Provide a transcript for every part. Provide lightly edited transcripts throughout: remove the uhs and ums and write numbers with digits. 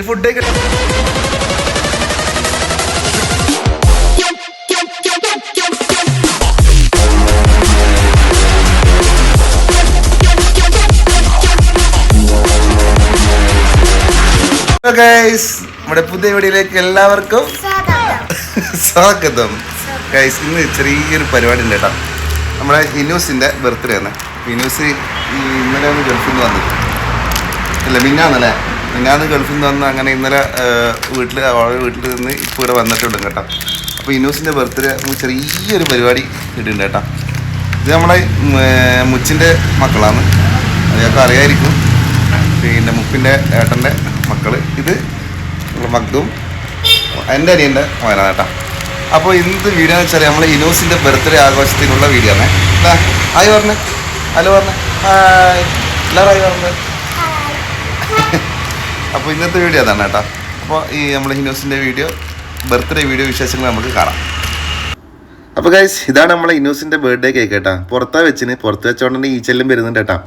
Food നമ്മുടെ പുതിയ വീഡിയോയിലേക്ക് എല്ലാവർക്കും സ്വാഗതം. ഗൈസ്, ഇന്ന് ചെറിയൊരു പരിപാടി ഉണ്ട് കേട്ടോ. നമ്മുടെ ഹിനൂസിൻ്റെ ബർത്ത്ഡേ ആണ്. ഹിനൂസ് ഇന്നലെ ഒന്ന് ഗൾഫിൽ നിന്ന് വന്നത് ഇല്ല, മിന്നാന്ന് ഗൾഫിൽ നിന്ന് വന്ന് അങ്ങനെ ഇന്നലെ അവളുടെ വീട്ടിൽ നിന്ന് ഇപ്പോൾ ഇവിടെ വന്നിട്ടുണ്ട് കേട്ടോ. അപ്പോൾ ഹിനൂസിൻ്റെ ബർത്ത്ഡേ ചെറിയൊരു പരിപാടി ഇട്ടിട്ടുണ്ട് കേട്ടോ. ഇത് നമ്മളെ മുച്ചിൻ്റെ മക്കളാണ്, അതൊക്കെ അറിയായിരിക്കും. പിന്നെ മുപ്പിൻ്റെ ഏട്ടൻ്റെ മക്കൾ. ഇത് മക്തും എൻ്റെ അനിയൻ്റെ മകനാണ് കേട്ടോ. അപ്പോൾ ഇന്നത്തെ വീഡിയോ എന്ന് വെച്ചാൽ നമ്മൾ ഇനോസിൻ്റെ ബർത്ത്ഡേ ആഘോഷത്തിനുള്ള വീഡിയോ ആണ്. ഹായ് പറഞ്ഞേ, ഹലോ പറഞ്ഞേ, ഹായ് എല്ലാവരും ഹായ് പറഞ്ഞത്. അപ്പോൾ ഇന്നത്തെ വീഡിയോ അതാണ് കേട്ടോ. അപ്പോൾ ഈ നമ്മൾ ഇനോസിൻ്റെ ബർത്ത്ഡേ വീഡിയോ വിശേഷങ്ങൾ നമുക്ക് കാണാം. അപ്പോൾ ഗൈസ്, ഇതാണ് നമ്മളെ ഇനോസിൻ്റെ ബർത്ത്ഡേ കേക്ക് കേട്ടോ. പുറത്ത് വെച്ചോണ്ട് തന്നെ ഈച്ചെല്ലാം വരുന്നുണ്ട് കേട്ടോ.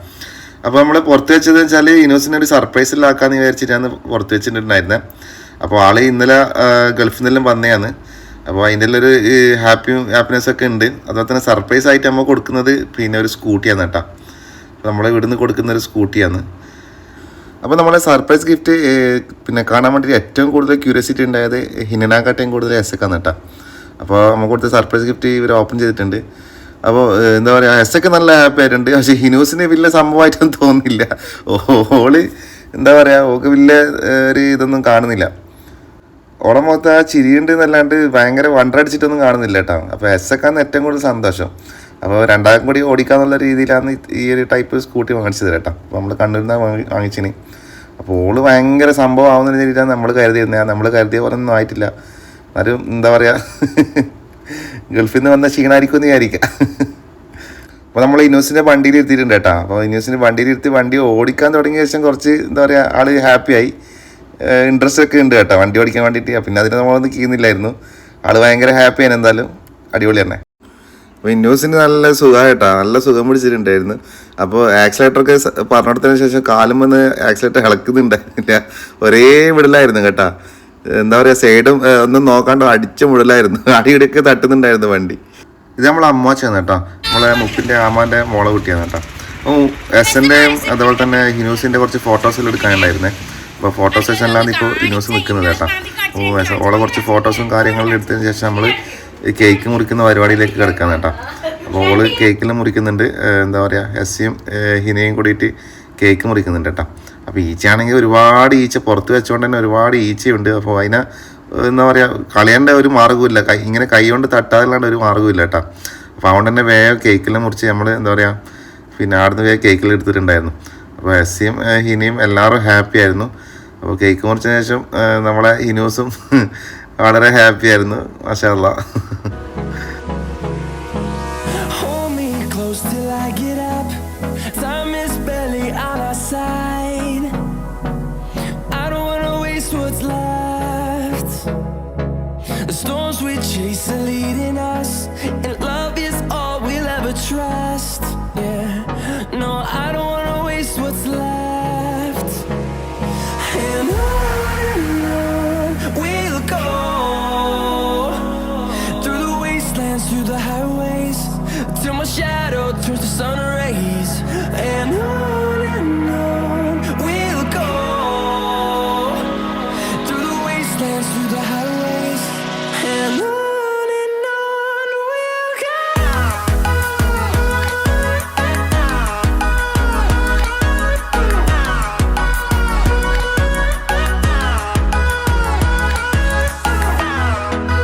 അപ്പോൾ നമ്മൾ പുറത്ത് വെച്ചതെന്ന് വെച്ചാൽ ഇനോസിനെ ഒരു സർപ്രൈസിലാക്കാമെന്ന് വിചാരിച്ചിട്ടാണ് പുറത്ത് വെച്ചിട്ടുണ്ടായിരുന്നത്. അപ്പോൾ ആൾ ഇന്നലെ ഗൾഫിൽ നിന്നെല്ലാം വന്നതാണ്. അപ്പോൾ അതിൻ്റെ ഒരു ഹാപ്പിനെസ് ഒക്കെ ഉണ്ട്. അതുപോലെ തന്നെ സർപ്രൈസ് ആയിട്ട് നമ്മൾ കൊടുക്കുന്നത് പിന്നെ ഒരു സ്കൂട്ടിയാണ് കേട്ടോ. നമ്മളെ ഇവിടുന്ന് കൊടുക്കുന്ന ഒരു സ്കൂട്ടിയാണ്. അപ്പോൾ നമ്മളെ സർപ്രൈസ് ഗിഫ്റ്റ് പിന്നെ കാണാൻ വേണ്ടിയിട്ട് ഏറ്റവും കൂടുതൽ ക്യൂരിയോസിറ്റി ഉണ്ടായത് ഹിനനാക്കാട്ടേയും കൂടുതൽ എസ്സൊക്കെയാണ് കേട്ടോ. അപ്പോൾ നമ്മൾ കൊടുത്ത സർപ്രൈസ് ഗിഫ്റ്റ് ഇവർ ഓപ്പൺ ചെയ്തിട്ടുണ്ട്. അപ്പോൾ എന്താ പറയുക, എസ്സൊക്കെ നല്ല ഹാപ്പി ആയിട്ടുണ്ട്. പക്ഷേ ഹിനൂസിന് വലിയ സംഭവമായിട്ടൊന്നും തോന്നുന്നില്ല. ഓള് എന്താ പറയുക, ഓൾക്ക് വലിയ ഒരു ഇതൊന്നും കാണുന്നില്ല. ഓളെ മൊത്തം ആ ചിരിയുണ്ട് എന്നല്ലാണ്ട് ഭയങ്കര വണ്ടടിച്ചിട്ടൊന്നും കാണുന്നില്ല കേട്ടോ. അപ്പോൾ എസ്സൊക്കെയാണ് ഏറ്റവും കൂടുതൽ സന്തോഷം. അപ്പോൾ രണ്ടാൾക്കും കൂടി ഓടിക്കാന്നുള്ള രീതിയിലാണ് ഈ ഒരു ടൈപ്പ് സ്കൂട്ടി വാങ്ങിച്ചത് കേട്ടോ. അപ്പോൾ നമ്മൾ കണ്ണൂരിൽ നിന്ന് വാങ്ങിച്ചിന്. അപ്പോൾ ഓള് ഭയങ്കര സംഭവം ആവുന്ന രീതിയിലാണ് നമ്മൾ കരുതിയിരുന്നത്. നമ്മൾ കരുതിയ പോലെ ഒന്നും ആയിട്ടില്ല. എന്നാലും എന്താ പറയുക, ഗൾഫിൽ നിന്ന് വന്ന ക്ഷീണായിരിക്കും എന്ന് വിചാരിക്കാം. അപ്പോൾ നമ്മൾ ഇനോസിൻ്റെ വണ്ടിയിൽ ഇരുത്തിയിട്ടുണ്ട് കേട്ടോ. അപ്പോൾ ഇനോസിൻ്റെ വണ്ടിയിൽ ഇരുത്തി വണ്ടി ഓടിക്കാൻ തുടങ്ങിയ ശേഷം കുറച്ച് എന്താ പറയുക, ആൾ ഹാപ്പിയായി, ഇൻട്രസ്റ്റ് ഒക്കെ ഉണ്ട് കേട്ടോ വണ്ടി ഓടിക്കാൻ വേണ്ടിയിട്ട്. പിന്നെ അതിന് നമ്മളൊന്നും ചെയ്യുന്നില്ലായിരുന്നു. ആൾ ഭയങ്കര ഹാപ്പിയാണ്. എന്തായാലും അടിപൊളി തന്നെ. അപ്പോൾ ഇന്നോസിന് നല്ല സുഖമാണ് കേട്ടോ, നല്ല സുഖം പിടിച്ചിട്ടുണ്ടായിരുന്നു. അപ്പോൾ ആക്സിലേറ്ററൊക്കെ പറഞ്ഞെടുത്തതിന് ശേഷം കാലും വന്ന് ആക്സിലേറ്റർ ഇളക്കുന്നുണ്ടായിരുന്നില്ല, ഒരേ വിടലായിരുന്നു കേട്ടോ. എന്താ പറയുക, സൈഡും ഒന്നും നോക്കാണ്ട് അടിച്ച മുടലായിരുന്നു, അടിയിടയ്ക്ക് തട്ടുന്നുണ്ടായിരുന്നു വണ്ടി. ഇത് നമ്മളെ അമ്മാച്ചാണ് കേട്ടോ, നമ്മളെ മുപ്പിൻ്റെ ആമാൻ്റെ മോളെ കുട്ടിയാണ് കേട്ടോ. അപ്പോൾ എസ്സൻ്റെയും അതുപോലെ തന്നെ ഹിനൂസിൻ്റെ കുറച്ച് ഫോട്ടോസിൽ എടുക്കാനുണ്ടായിരുന്നേ. അപ്പോൾ ഫോട്ടോ സെഷനിലാണ് ഇപ്പോൾ ഇനോസ് നിൽക്കുന്നത് കേട്ടോ. അപ്പോൾ ഓളെ കുറച്ച് ഫോട്ടോസും കാര്യങ്ങളും എടുത്തതിന് ശേഷം നമ്മൾ കേക്ക് മുറിക്കുന്ന പരിപാടിയിലേക്ക് കിടക്കാൻ കേട്ടോ. അപ്പോൾ ഓള് കേക്കെല്ലാം മുറിക്കുന്നുണ്ട്. എന്താ പറയുക, എസ്സിയും ഹിനയും കൂടിയിട്ട് കേക്ക് മുറിക്കുന്നുണ്ട് കേട്ടോ. അപ്പോൾ ഈച്ചയാണെങ്കിൽ ഒരുപാട് ഈച്ച പുറത്ത് വെച്ചുകൊണ്ട് തന്നെ ഒരുപാട് ഈച്ചയുണ്ട്. അപ്പോൾ അതിനെ എന്താ പറയുക, കളയേണ്ട ഒരു മാർഗ്ഗമില്ല, ഇങ്ങനെ കൈ കൊണ്ട് തട്ടാതില്ലാണ്ട് ഒരു മാർഗ്ഗമില്ല കേട്ടോ. അപ്പോൾ അതുകൊണ്ട് തന്നെ വേഗം കേക്കെല്ലാം മുറിച്ച് നമ്മൾ എന്താ പറയുക, പിന്നെ അവിടുന്ന് വേഗം കേക്കെല്ലാം എടുത്തിട്ടുണ്ടായിരുന്നു. അപ്പോൾ എസ്സിയും ഹിനയും എല്ലാവരും ഹാപ്പി ആയിരുന്നു. അപ്പോൾ കേക്ക് മുറിച്ചതിന് ശേഷം നമ്മളെ ഹിനൂസും വളരെ ഹാപ്പി ആയിരുന്നു. മാഷാ അല്ലാഹ്. Shadow turns to sun rays, and on we'll go through the wastelands, through the highways, and on we'll go.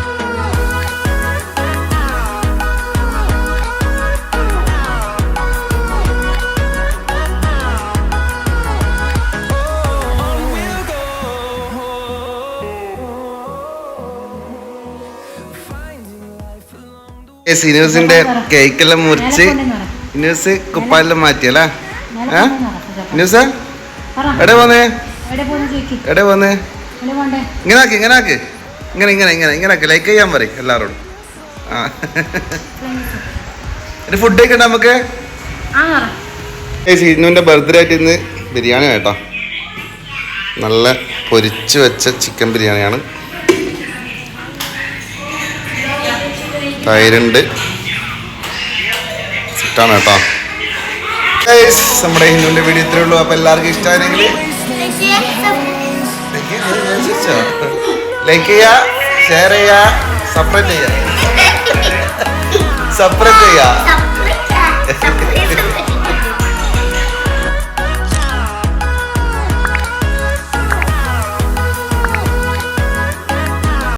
ഇനൂസിന്റെ കേക്കെല്ലാം മുറിച്ച് ഇനൂസ് കുപ്പായെല്ലാം മാറ്റിയല്ലേ? ഇനൂസ് എവിടെ പോന്നേ? ഇങ്ങനെ ആക്ക് ലൈക്ക് ചെയ്യാൻ പറയും എല്ലാവരോടും. ഫുഡ് കഴിക്കണ്ട നമുക്ക്. ഹിന്നുവിന്റെ ബർത്ത്ഡേ ആയിട്ട് ഇന്ന് ബിരിയാണി കേട്ടോ. നല്ല പൊരിച്ച് വെച്ച ചിക്കൻ ബിരിയാണിയാണ്. തൈരുണ്ട്, സെറ്റാണ് കേട്ടോ. നമ്മുടെ ഹിന്നുവിന്റെ വീഡിയോ ഇത്രേ ഉള്ളൂ. അപ്പൊ എല്ലാവർക്കും ഇഷ്ടമായെങ്കിൽ ലൈക്ക് ചെയ്യാ, ഷെയർ ചെയ്യാ, സബ്സ്ക്രൈബ് ചെയ്യാ.